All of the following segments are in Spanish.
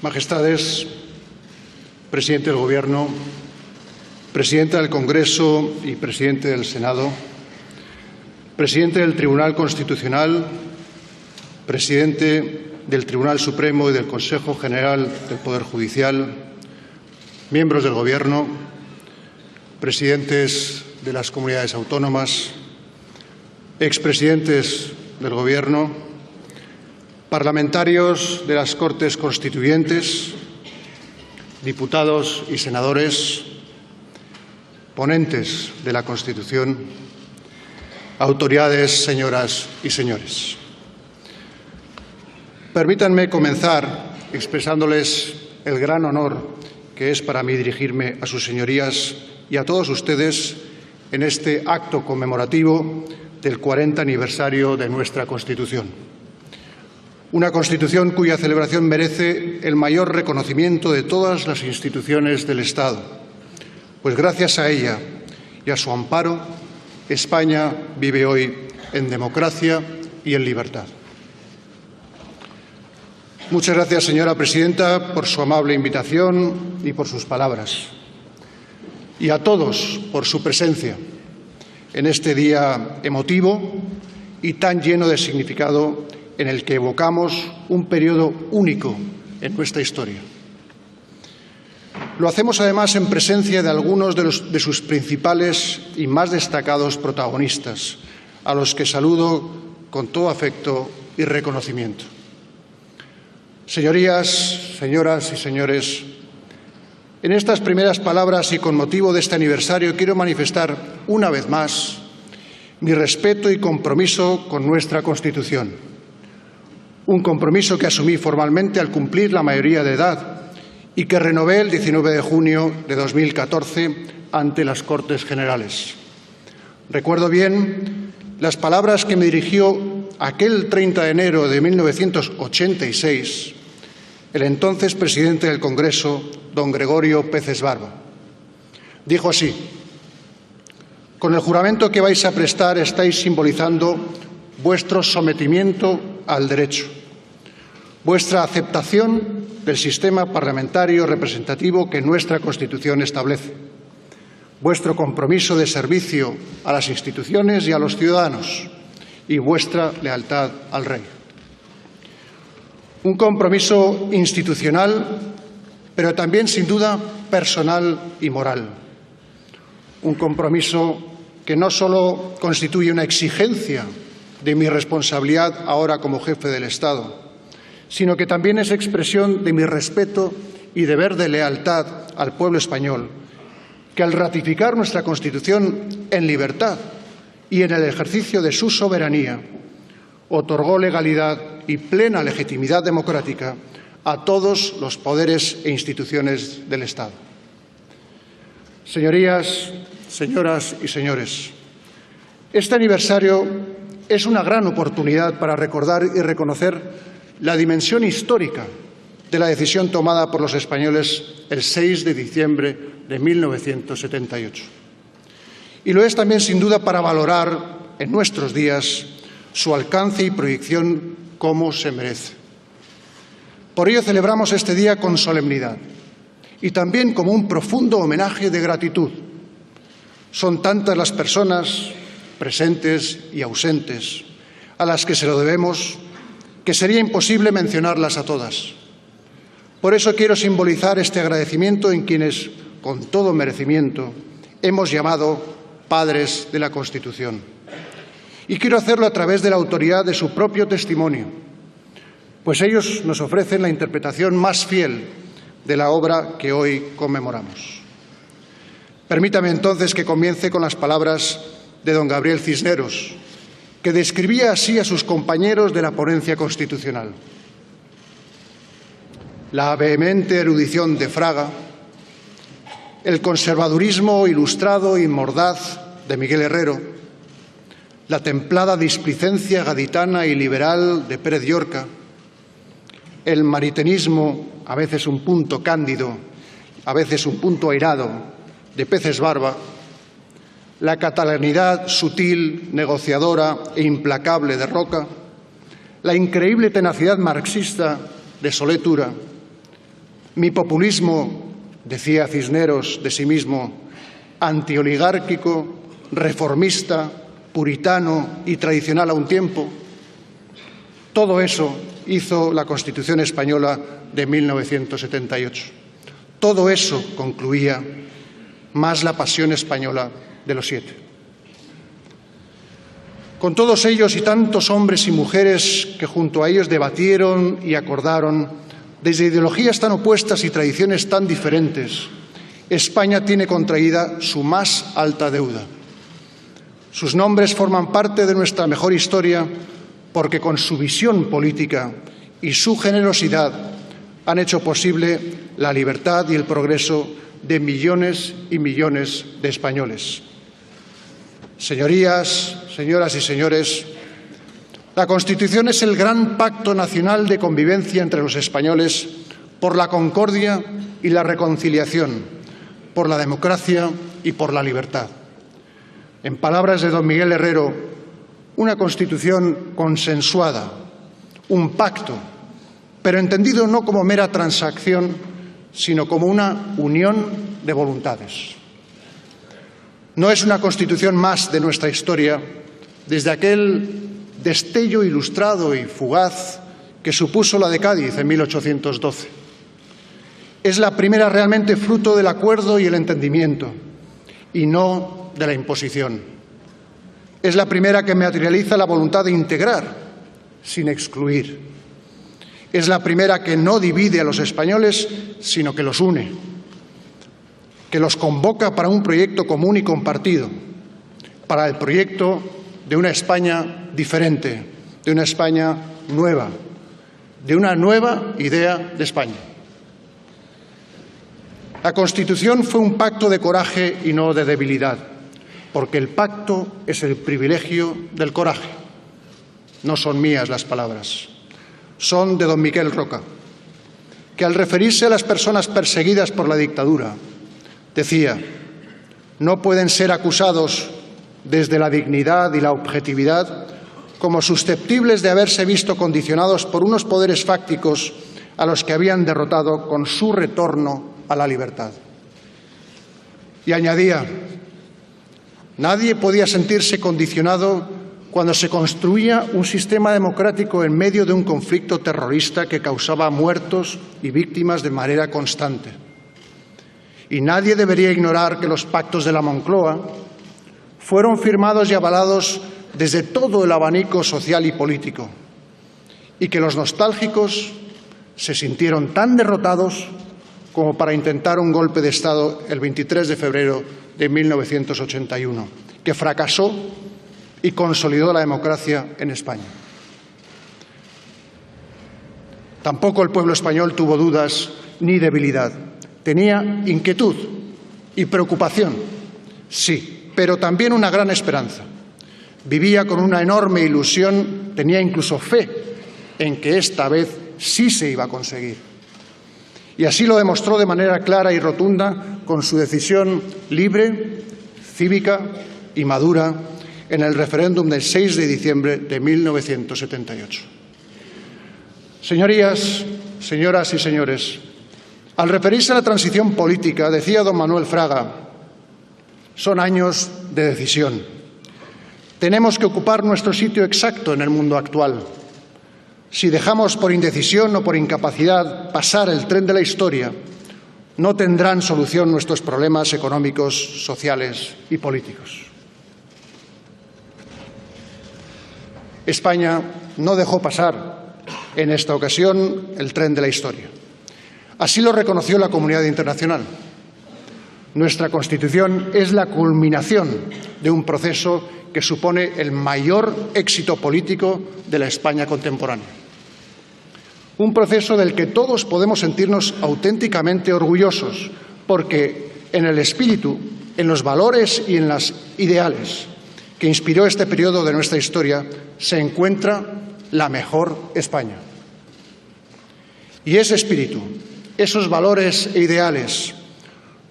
Majestades, Presidente del Gobierno, Presidenta del Congreso y Presidente del Senado, Presidente del Tribunal Constitucional, Presidente del Tribunal Supremo y del Consejo General del Poder Judicial, miembros del Gobierno, presidentes de las comunidades autónomas, expresidentes del Gobierno, parlamentarios de las Cortes Constituyentes, diputados y senadores, ponentes de la Constitución, autoridades, señoras y señores. Permítanme comenzar expresándoles el gran honor que es para mí dirigirme a sus señorías y a todos ustedes en este acto conmemorativo del 40 aniversario de nuestra Constitución. Una Constitución cuya celebración merece el mayor reconocimiento de todas las instituciones del Estado, pues gracias a ella y a su amparo, España vive hoy en democracia y en libertad. Muchas gracias, señora presidenta, por su amable invitación y por sus palabras. Y a todos por su presencia en este día emotivo y tan lleno de significado en el que evocamos un periodo único en nuestra historia. Lo hacemos además en presencia de algunos de sus principales y más destacados protagonistas, a los que saludo con todo afecto y reconocimiento. Señorías, señoras y señores, en estas primeras palabras y con motivo de este aniversario quiero manifestar una vez más mi respeto y compromiso con nuestra Constitución, un compromiso que asumí formalmente al cumplir la mayoría de edad y que renové el 19 de junio de 2014 ante las Cortes Generales. Recuerdo bien las palabras que me dirigió aquel 30 de enero de 1986 el entonces presidente del Congreso, don Gregorio Peces Barba. Dijo así: con el juramento que vais a prestar estáis simbolizando vuestro sometimiento al derecho, vuestra aceptación del sistema parlamentario representativo que nuestra Constitución establece, vuestro compromiso de servicio a las instituciones y a los ciudadanos y vuestra lealtad al Rey. Un compromiso institucional, pero también, sin duda, personal y moral. Un compromiso que no solo constituye una exigencia de mi responsabilidad ahora como jefe del Estado, sino que también es expresión de mi respeto y deber de lealtad al pueblo español, que al ratificar nuestra Constitución en libertad y en el ejercicio de su soberanía, otorgó legalidad y plena legitimidad democrática a todos los poderes e instituciones del Estado. Señorías, señoras y señores, este aniversario es una gran oportunidad para recordar y reconocer la dimensión histórica de la decisión tomada por los españoles el 6 de diciembre de 1978. Y lo es también, sin duda, para valorar en nuestros días su alcance y proyección como se merece. Por ello celebramos este día con solemnidad y también como un profundo homenaje de gratitud. Son tantas las personas presentes y ausentes a las que se lo debemos que sería imposible mencionarlas a todas. Por eso quiero simbolizar este agradecimiento en quienes, con todo merecimiento, hemos llamado padres de la Constitución. Y quiero hacerlo a través de la autoridad de su propio testimonio, pues ellos nos ofrecen la interpretación más fiel de la obra que hoy conmemoramos. Permítame entonces que comience con las palabras de don Gabriel Cisneros, que describía así a sus compañeros de la ponencia constitucional. La vehemente erudición de Fraga, el conservadurismo ilustrado y mordaz de Miguel Herrero, la templada displicencia gaditana y liberal de Pérez Llorca, el maritenismo, a veces un punto cándido, a veces un punto airado, de Peces Barba, la catalanidad sutil, negociadora e implacable de Roca, la increíble tenacidad marxista de Solé Tura, Mi populismo, decía Cisneros de sí mismo, antioligárquico, reformista, puritano y tradicional a un tiempo, todo eso hizo la Constitución española de 1978. Todo eso concluía más la pasión española de los 7. Con todos ellos y tantos hombres y mujeres que junto a ellos debatieron y acordaron, desde ideologías tan opuestas y tradiciones tan diferentes, España tiene contraída su más alta deuda. Sus nombres forman parte de nuestra mejor historia porque con su visión política y su generosidad han hecho posible la libertad y el progreso de millones y millones de españoles. Señorías, señoras y señores, la Constitución es el gran pacto nacional de convivencia entre los españoles por la concordia y la reconciliación, por la democracia y por la libertad. En palabras de don Miguel Herrero, una Constitución consensuada, un pacto, pero entendido no como mera transacción, sino como una unión de voluntades. No es una Constitución más de nuestra historia desde aquel destello ilustrado y fugaz que supuso la de Cádiz en 1812. Es la primera realmente fruto del acuerdo y el entendimiento, y no de la imposición. Es la primera que materializa la voluntad de integrar, sin excluir. Es la primera que no divide a los españoles, sino que los une, que los convoca para un proyecto común y compartido, para el proyecto de una España diferente, de una España nueva, de una nueva idea de España. La Constitución fue un pacto de coraje y no de debilidad, porque el pacto es el privilegio del coraje. No son mías las palabras, son de don Miquel Roca, que al referirse a las personas perseguidas por la dictadura, decía: no pueden ser acusados desde la dignidad y la objetividad como susceptibles de haberse visto condicionados por unos poderes fácticos a los que habían derrotado con su retorno a la libertad. Y añadía: nadie podía sentirse condicionado cuando se construía un sistema democrático en medio de un conflicto terrorista que causaba muertos y víctimas de manera constante. Y nadie debería ignorar que los pactos de la Moncloa fueron firmados y avalados desde todo el abanico social y político, y que los nostálgicos se sintieron tan derrotados como para intentar un golpe de Estado el 23 de febrero de 1981, que fracasó y consolidó la democracia en España. Tampoco el pueblo español tuvo dudas ni debilidad. Tenía inquietud y preocupación, sí, pero también una gran esperanza. Vivía con una enorme ilusión, tenía incluso fe en que esta vez sí se iba a conseguir. Y así lo demostró de manera clara y rotunda con su decisión libre, cívica y madura en el referéndum del 6 de diciembre de 1978. Señorías, señoras y señores, al referirse a la transición política, decía don Manuel Fraga: son años de decisión. Tenemos que ocupar nuestro sitio exacto en el mundo actual. Si dejamos por indecisión o por incapacidad pasar el tren de la historia, no tendrán solución nuestros problemas económicos, sociales y políticos. España no dejó pasar en esta ocasión el tren de la historia. Así lo reconoció la comunidad internacional. Nuestra Constitución es la culminación de un proceso que supone el mayor éxito político de la España contemporánea. Un proceso del que todos podemos sentirnos auténticamente orgullosos, porque en el espíritu, en los valores y en los ideales que inspiró este periodo de nuestra historia se encuentra la mejor España. Y ese espíritu, esos valores e ideales,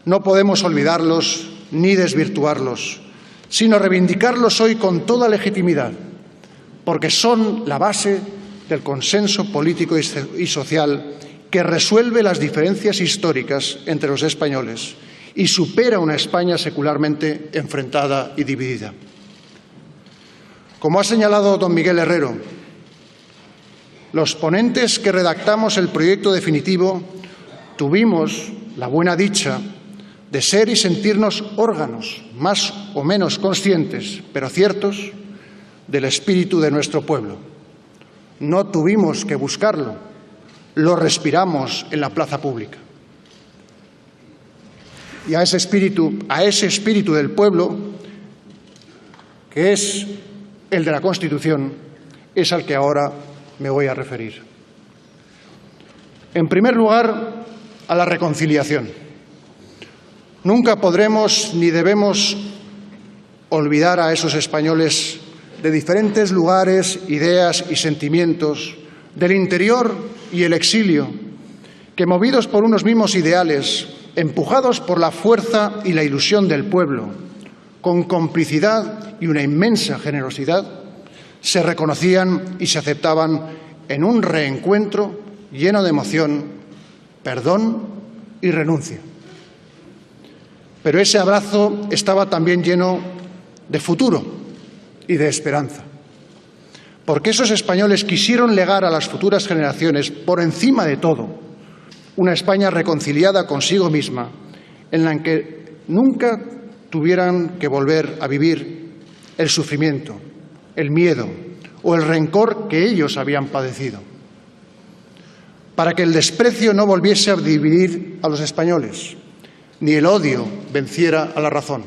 no podemos olvidarlos ni desvirtuarlos, sino reivindicarlos hoy con toda legitimidad, porque son la base del consenso político y social que resuelve las diferencias históricas entre los españoles y supera una España secularmente enfrentada y dividida. Como ha señalado don Miguel Herrero, los ponentes que redactamos el proyecto definitivo tuvimos la buena dicha de ser y sentirnos órganos más o menos conscientes, pero ciertos, del espíritu de nuestro pueblo. No tuvimos que buscarlo, lo respiramos en la plaza pública. Y a ese espíritu del pueblo, que es el de la Constitución, es al que ahora me voy a referir. En primer lugar, a la reconciliación. Nunca podremos ni debemos olvidar a esos españoles de diferentes lugares, ideas y sentimientos, del interior y el exilio, que movidos por unos mismos ideales, empujados por la fuerza y la ilusión del pueblo, con complicidad y una inmensa generosidad, se reconocían y se aceptaban en un reencuentro lleno de emoción, perdón y renuncia. Pero ese abrazo estaba también lleno de futuro y de esperanza, porque esos españoles quisieron legar a las futuras generaciones, por encima de todo, una España reconciliada consigo misma, en la que nunca tuvieran que volver a vivir el sufrimiento, el miedo o el rencor que ellos habían padecido, para que el desprecio no volviese a dividir a los españoles, ni el odio venciera a la razón.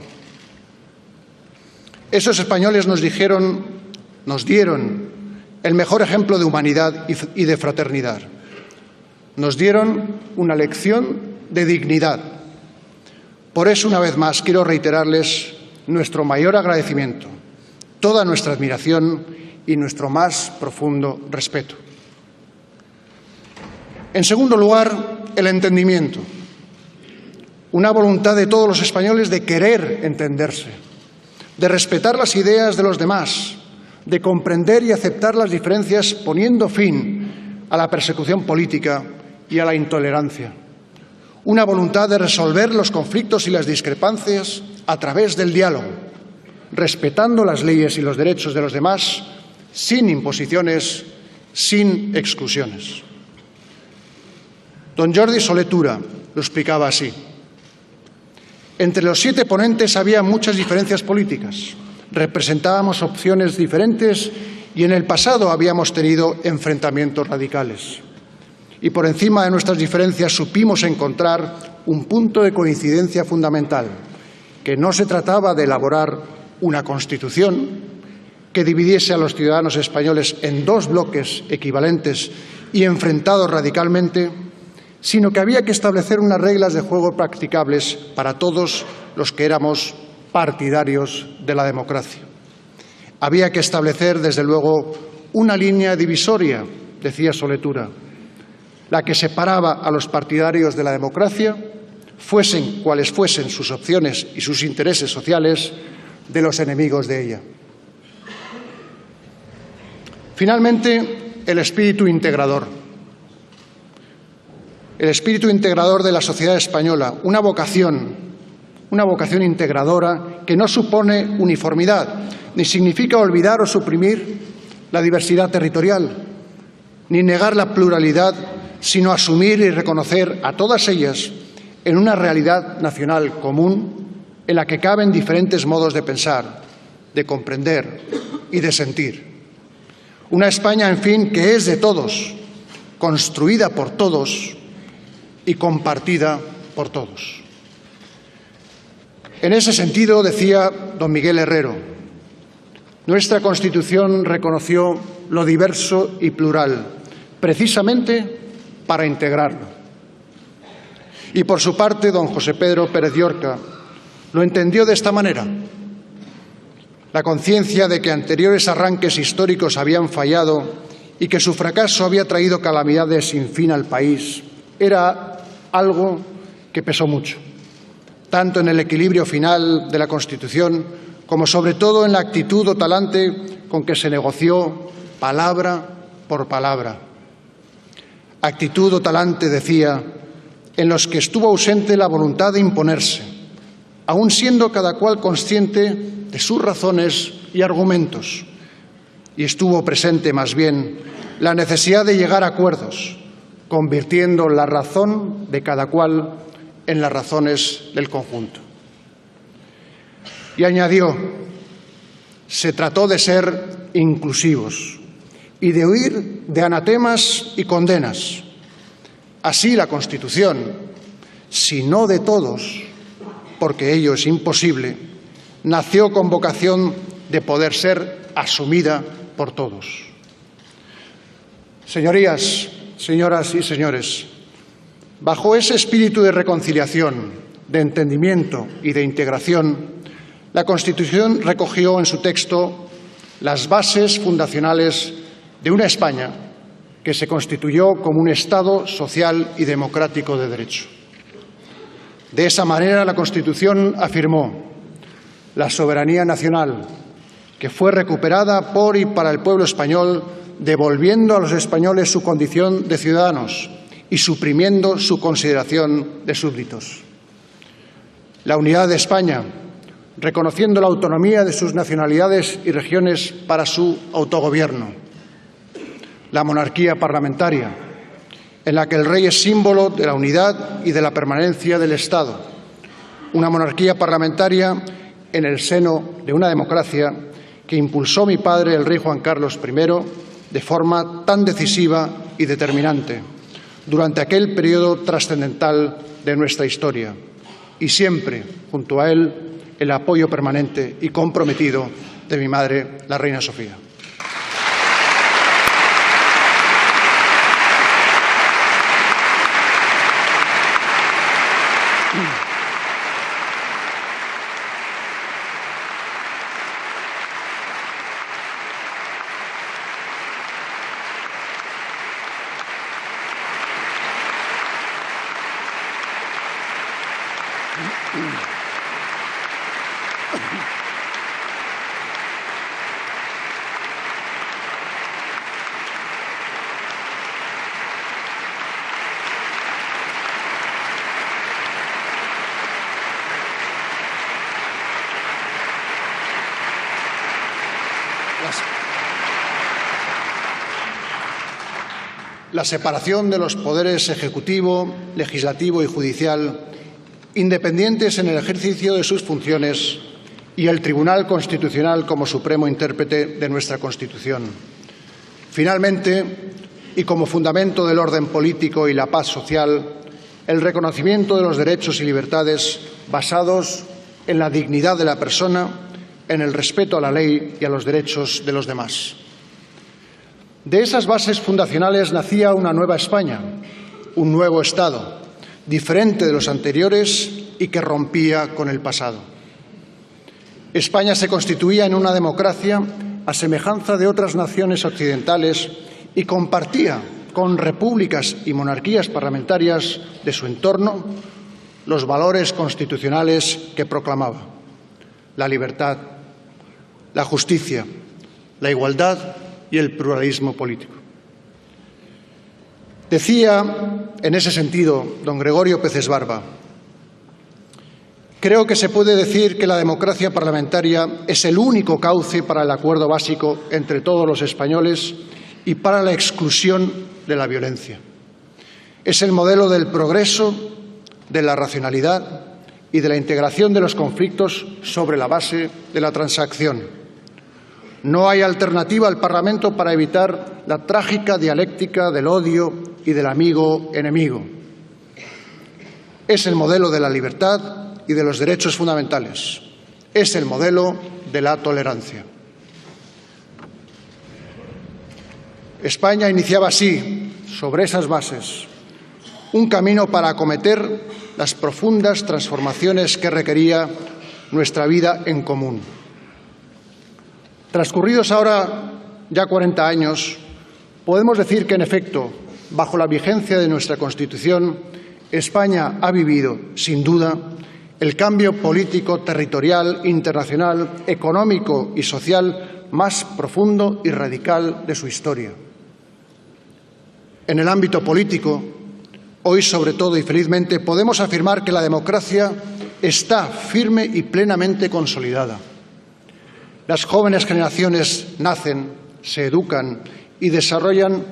Esos españoles nos dieron el mejor ejemplo de humanidad y de fraternidad. Nos dieron una lección de dignidad. Por eso, una vez más, quiero reiterarles nuestro mayor agradecimiento, toda nuestra admiración y nuestro más profundo respeto. En segundo lugar, el entendimiento. Una voluntad de todos los españoles de querer entenderse, de respetar las ideas de los demás, de comprender y aceptar las diferencias poniendo fin a la persecución política y a la intolerancia. Una voluntad de resolver los conflictos y las discrepancias a través del diálogo, respetando las leyes y los derechos de los demás, sin imposiciones, sin exclusiones. Don Jordi Solé Tura lo explicaba así. Entre los 7 ponentes había muchas diferencias políticas. Representábamos opciones diferentes y en el pasado habíamos tenido enfrentamientos radicales. Y por encima de nuestras diferencias supimos encontrar un punto de coincidencia fundamental, que no se trataba de elaborar una Constitución que dividiese a los ciudadanos españoles en 2 bloques equivalentes y enfrentados radicalmente, sino que había que establecer unas reglas de juego practicables para todos los que éramos partidarios de la democracia. Había que establecer, desde luego, una línea divisoria, decía Solé Tura, la que separaba a los partidarios de la democracia, fuesen cuales fuesen sus opciones y sus intereses sociales, de los enemigos de ella. Finalmente, el espíritu integrador. El espíritu integrador de la sociedad española, una vocación integradora que no supone uniformidad, ni significa olvidar o suprimir la diversidad territorial, ni negar la pluralidad, sino asumir y reconocer a todas ellas en una realidad nacional común en la que caben diferentes modos de pensar, de comprender y de sentir. Una España, en fin, que es de todos, construida por todos y compartida por todos. En ese sentido, decía don Miguel Herrero, nuestra Constitución reconoció lo diverso y plural, precisamente para integrarlo. Y por su parte, don José Pedro Pérez Llorca lo entendió de esta manera. La conciencia de que anteriores arranques históricos habían fallado y que su fracaso había traído calamidades sin fin al país era algo que pesó mucho, tanto en el equilibrio final de la Constitución como sobre todo en la actitud o talante con que se negoció palabra por palabra. actitud o talante, decía, en los que estuvo ausente la voluntad de imponerse, aun siendo cada cual consciente de sus razones y argumentos, y estuvo presente más bien la necesidad de llegar a acuerdos, convirtiendo la razón de cada cual en las razones del conjunto. Y añadió, se trató de ser inclusivos y de huir de anatemas y condenas. Así la Constitución, si no de todos, porque ello es imposible, nació con vocación de poder ser asumida por todos. Señorías, señoras y señores, bajo ese espíritu de reconciliación, de entendimiento y de integración, la Constitución recogió en su texto las bases fundacionales de una España que se constituyó como un Estado social y democrático de derecho. De esa manera, la Constitución afirmó la soberanía nacional, que fue recuperada por y para el pueblo español, devolviendo a los españoles su condición de ciudadanos y suprimiendo su consideración de súbditos. La unidad de España, reconociendo la autonomía de sus nacionalidades y regiones para su autogobierno. La monarquía parlamentaria, en la que el rey es símbolo de la unidad y de la permanencia del Estado. Una monarquía parlamentaria en el seno de una democracia que impulsó mi padre, el rey Juan Carlos I, de forma tan decisiva y determinante durante aquel periodo trascendental de nuestra historia. Y siempre, junto a él, el apoyo permanente y comprometido de mi madre, la reina Sofía. La separación de los poderes ejecutivo, legislativo y judicial, independientes en el ejercicio de sus funciones, y el Tribunal Constitucional como supremo intérprete de nuestra Constitución. Finalmente, y como fundamento del orden político y la paz social, el reconocimiento de los derechos y libertades basados en la dignidad de la persona, en el respeto a la ley y a los derechos de los demás. De esas bases fundacionales nacía una nueva España, un nuevo Estado, diferente de los anteriores y que rompía con el pasado. España se constituía en una democracia a semejanza de otras naciones occidentales y compartía con repúblicas y monarquías parlamentarias de su entorno los valores constitucionales que proclamaba: la libertad, la justicia, la igualdad y el pluralismo político. Decía, en ese sentido, don Gregorio Peces Barba: creo que se puede decir que la democracia parlamentaria es el único cauce para el acuerdo básico entre todos los españoles y para la exclusión de la violencia. Es el modelo del progreso, de la racionalidad y de la integración de los conflictos sobre la base de la transacción. No hay alternativa al Parlamento para evitar la trágica dialéctica del odio y del amigo-enemigo. Es el modelo de la libertad y de los derechos fundamentales. Es el modelo de la tolerancia. España iniciaba así, sobre esas bases, un camino para acometer las profundas transformaciones que requería nuestra vida en común. Transcurridos ahora ya 40 años, podemos decir que, en efecto, bajo la vigencia de nuestra Constitución, España ha vivido, sin duda, el cambio político, territorial, internacional, económico y social más profundo y radical de su historia. En el ámbito político, hoy sobre todo y felizmente, podemos afirmar que la democracia está firme y plenamente consolidada. Las jóvenes generaciones nacen, se educan y desarrollan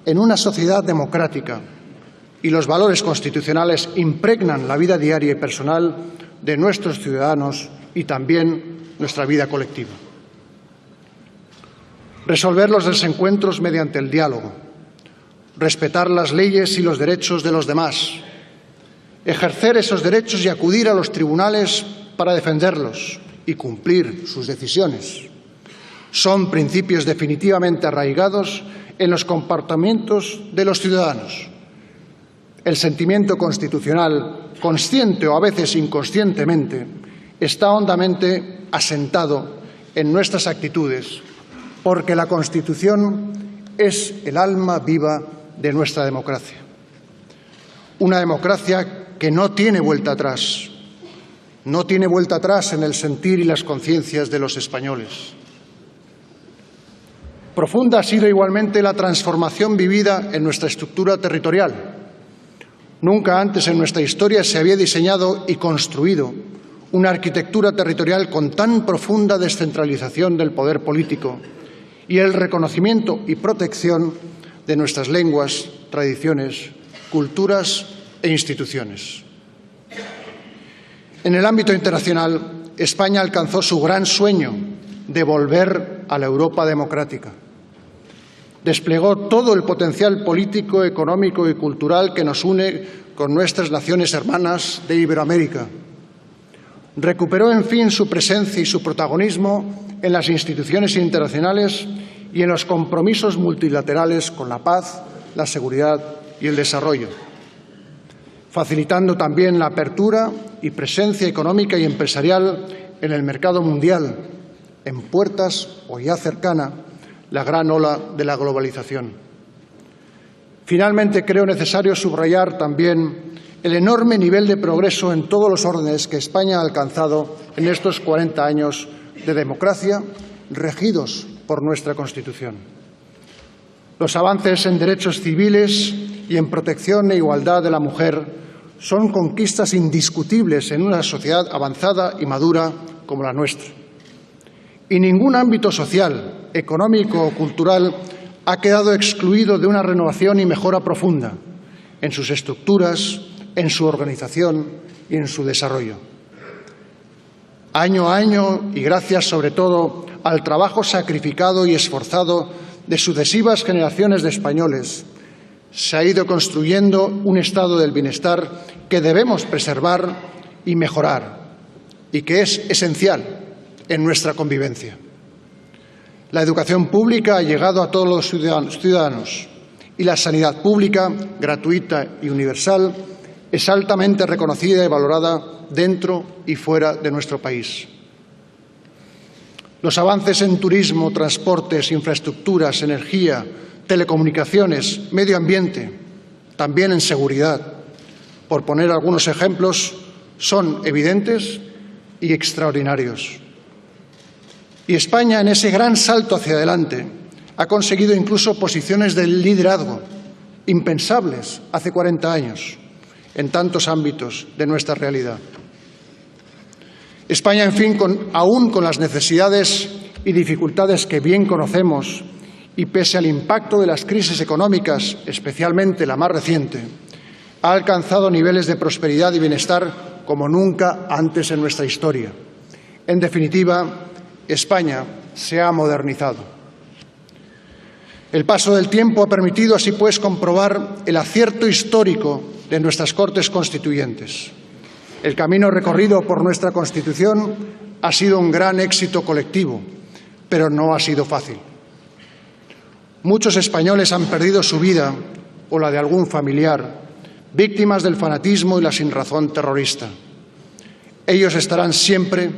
en una sociedad democrática y los valores constitucionales impregnan la vida diaria y personal de nuestros ciudadanos y también nuestra vida colectiva. Resolver los desencuentros mediante el diálogo, respetar las leyes y los derechos de los demás, ejercer esos derechos y acudir a los tribunales para defenderlos y cumplir sus decisiones. Son principios definitivamente arraigados en los comportamientos de los ciudadanos. El sentimiento constitucional, consciente o a veces inconscientemente, está hondamente asentado en nuestras actitudes, porque la Constitución es el alma viva de nuestra democracia. Una democracia que no tiene vuelta atrás. No tiene vuelta atrás en el sentir y las conciencias de los españoles. Profunda ha sido igualmente la transformación vivida en nuestra estructura territorial. Nunca antes en nuestra historia se había diseñado y construido una arquitectura territorial con tan profunda descentralización del poder político y el reconocimiento y protección de nuestras lenguas, tradiciones, culturas e instituciones. En el ámbito internacional, España alcanzó su gran sueño de volver a la Europa democrática. Desplegó todo el potencial político, económico y cultural que nos une con nuestras naciones hermanas de Iberoamérica. Recuperó, en fin, su presencia y su protagonismo en las instituciones internacionales y en los compromisos multilaterales con la paz, la seguridad y el desarrollo, facilitando también la apertura y presencia económica y empresarial en el mercado mundial, en puertas o ya cercana la gran ola de la globalización. Finalmente, creo necesario subrayar también el enorme nivel de progreso en todos los órdenes que España ha alcanzado en estos 40 años de democracia, regidos por nuestra Constitución. Los avances en derechos civiles y en protección e igualdad de la mujer son conquistas indiscutibles en una sociedad avanzada y madura como la nuestra. Y ningún ámbito social, económico o cultural ha quedado excluido de una renovación y mejora profunda en sus estructuras, en su organización y en su desarrollo. Año a año, y gracias sobre todo al trabajo sacrificado y esforzado de sucesivas generaciones de españoles, se ha ido construyendo un estado del bienestar que debemos preservar y mejorar, y que es esencial en nuestra convivencia. La educación pública ha llegado a todos los ciudadanos y la sanidad pública, gratuita y universal, es altamente reconocida y valorada dentro y fuera de nuestro país. Los avances en turismo, transportes, infraestructuras, energía, telecomunicaciones, medio ambiente, también en seguridad, por poner algunos ejemplos, son evidentes y extraordinarios. Y España, en ese gran salto hacia adelante, ha conseguido incluso posiciones de liderazgo impensables hace 40 años en tantos ámbitos de nuestra realidad. España, en fin, aún con las necesidades y dificultades que bien conocemos y pese al impacto de las crisis económicas, especialmente la más reciente, ha alcanzado niveles de prosperidad y bienestar como nunca antes en nuestra historia. En definitiva, España se ha modernizado. El paso del tiempo ha permitido, así pues, comprobar el acierto histórico de nuestras Cortes Constituyentes. El camino recorrido por nuestra Constitución ha sido un gran éxito colectivo, pero no ha sido fácil. Muchos españoles han perdido su vida o la de algún familiar, víctimas del fanatismo y la sinrazón terrorista. Ellos estarán siempre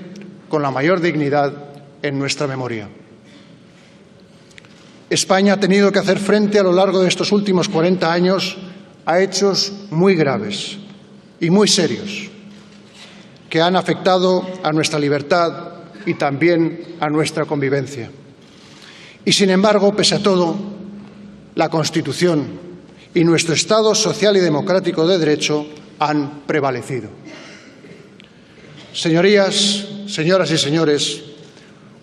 con la mayor dignidad en nuestra memoria. España ha tenido que hacer frente a lo largo de estos últimos 40 años a hechos muy graves y muy serios que han afectado a nuestra libertad y también a nuestra convivencia. Y, sin embargo, pese a todo, la Constitución y nuestro Estado social y democrático de derecho han prevalecido. Señorías, señoras y señores,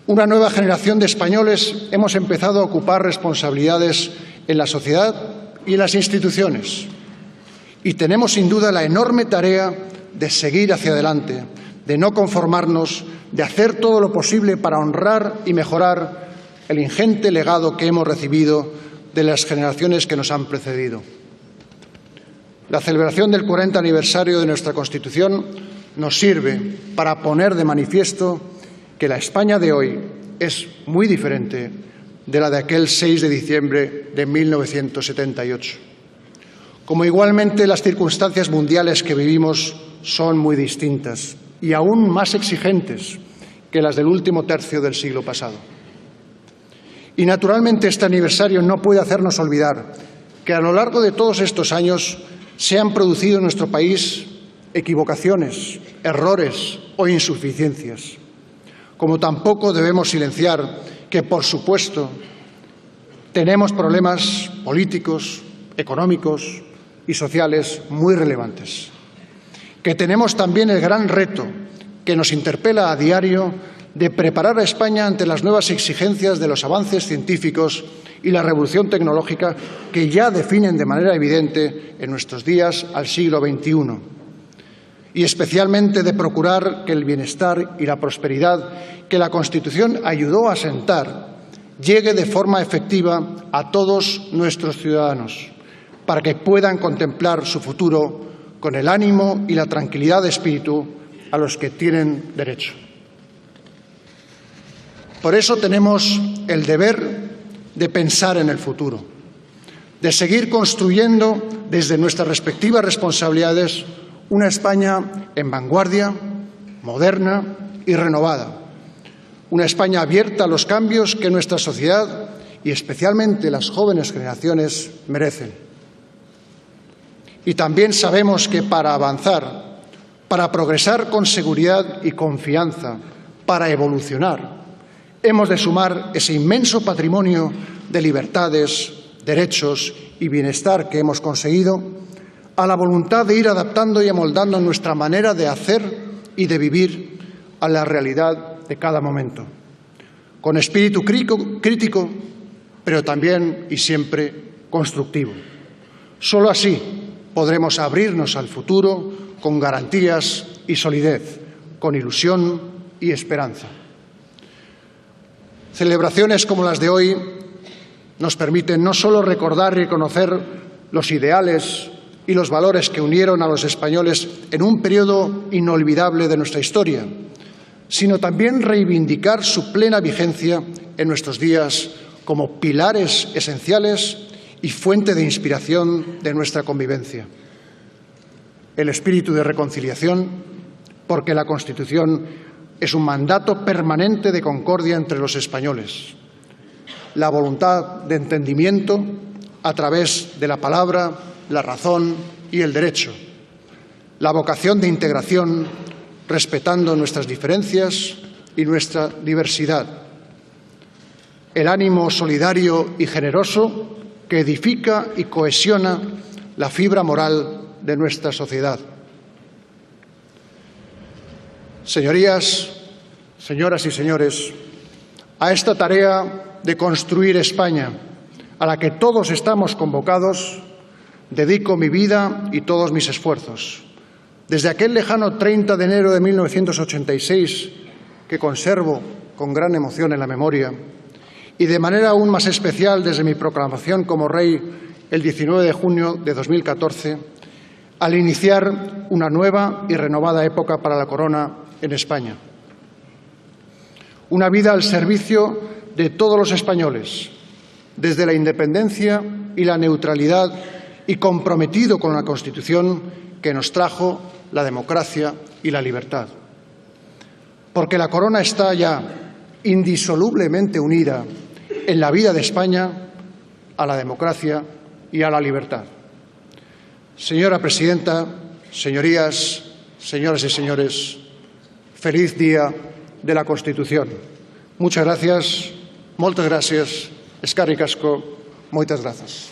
una nueva generación de españoles hemos empezado a ocupar responsabilidades en la sociedad y en las instituciones. Y tenemos sin duda la enorme tarea de seguir hacia adelante, de no conformarnos, de hacer todo lo posible para honrar y mejorar el ingente legado que hemos recibido de las generaciones que nos han precedido. La celebración del 40 aniversario de nuestra Constitución nos sirve para poner de manifiesto que la España de hoy es muy diferente de la de aquel 6 de diciembre de 1978. Como igualmente las circunstancias mundiales que vivimos son muy distintas y aún más exigentes que las del último tercio del siglo pasado. Y naturalmente este aniversario no puede hacernos olvidar que a lo largo de todos estos años se han producido en nuestro país equivocaciones, errores o insuficiencias. Como tampoco debemos silenciar que, por supuesto, tenemos problemas políticos, económicos y sociales muy relevantes. Que tenemos también el gran reto que nos interpela a diario de preparar a España ante las nuevas exigencias de los avances científicos y la revolución tecnológica que ya definen de manera evidente en nuestros días al siglo XXI. Y especialmente de procurar que el bienestar y la prosperidad que la Constitución ayudó a asentar llegue de forma efectiva a todos nuestros ciudadanos, para que puedan contemplar su futuro con el ánimo y la tranquilidad de espíritu a los que tienen derecho. Por eso tenemos el deber de pensar en el futuro, de seguir construyendo desde nuestras respectivas responsabilidades una España en vanguardia, moderna y renovada. Una España abierta a los cambios que nuestra sociedad y especialmente las jóvenes generaciones merecen. Y también sabemos que para avanzar, para progresar con seguridad y confianza, para evolucionar, hemos de sumar ese inmenso patrimonio de libertades, derechos y bienestar que hemos conseguido a la voluntad de ir adaptando y amoldando nuestra manera de hacer y de vivir a la realidad de cada momento, con espíritu crítico, pero también y siempre constructivo. Solo así podremos abrirnos al futuro con garantías y solidez, con ilusión y esperanza. Celebraciones como las de hoy nos permiten no solo recordar y reconocer los ideales y los valores que unieron a los españoles en un periodo inolvidable de nuestra historia, sino también reivindicar su plena vigencia en nuestros días como pilares esenciales y fuente de inspiración de nuestra convivencia. El espíritu de reconciliación, porque la Constitución es un mandato permanente de concordia entre los españoles. La voluntad de entendimiento a través de la palabra, la razón y el derecho. La vocación de integración respetando nuestras diferencias y nuestra diversidad. El ánimo solidario y generoso que edifica y cohesiona la fibra moral de nuestra sociedad. Señorías, señoras y señores, a esta tarea de construir España, a la que todos estamos convocados, dedico mi vida y todos mis esfuerzos. Desde aquel lejano 30 de enero de 1986, que conservo con gran emoción en la memoria, y de manera aún más especial desde mi proclamación como rey el 19 de junio de 2014, al iniciar una nueva y renovada época para la corona en España. Una vida al servicio de todos los españoles, desde la independencia y la neutralidad y comprometido con la Constitución que nos trajo la democracia y la libertad. Porque la corona está ya indisolublemente unida en la vida de España a la democracia y a la libertad. Señora presidenta, señorías, señoras y señores, feliz Día de la Constitución. Muchas gracias, moltes gràcies, eskerrik asko, moitas grazas.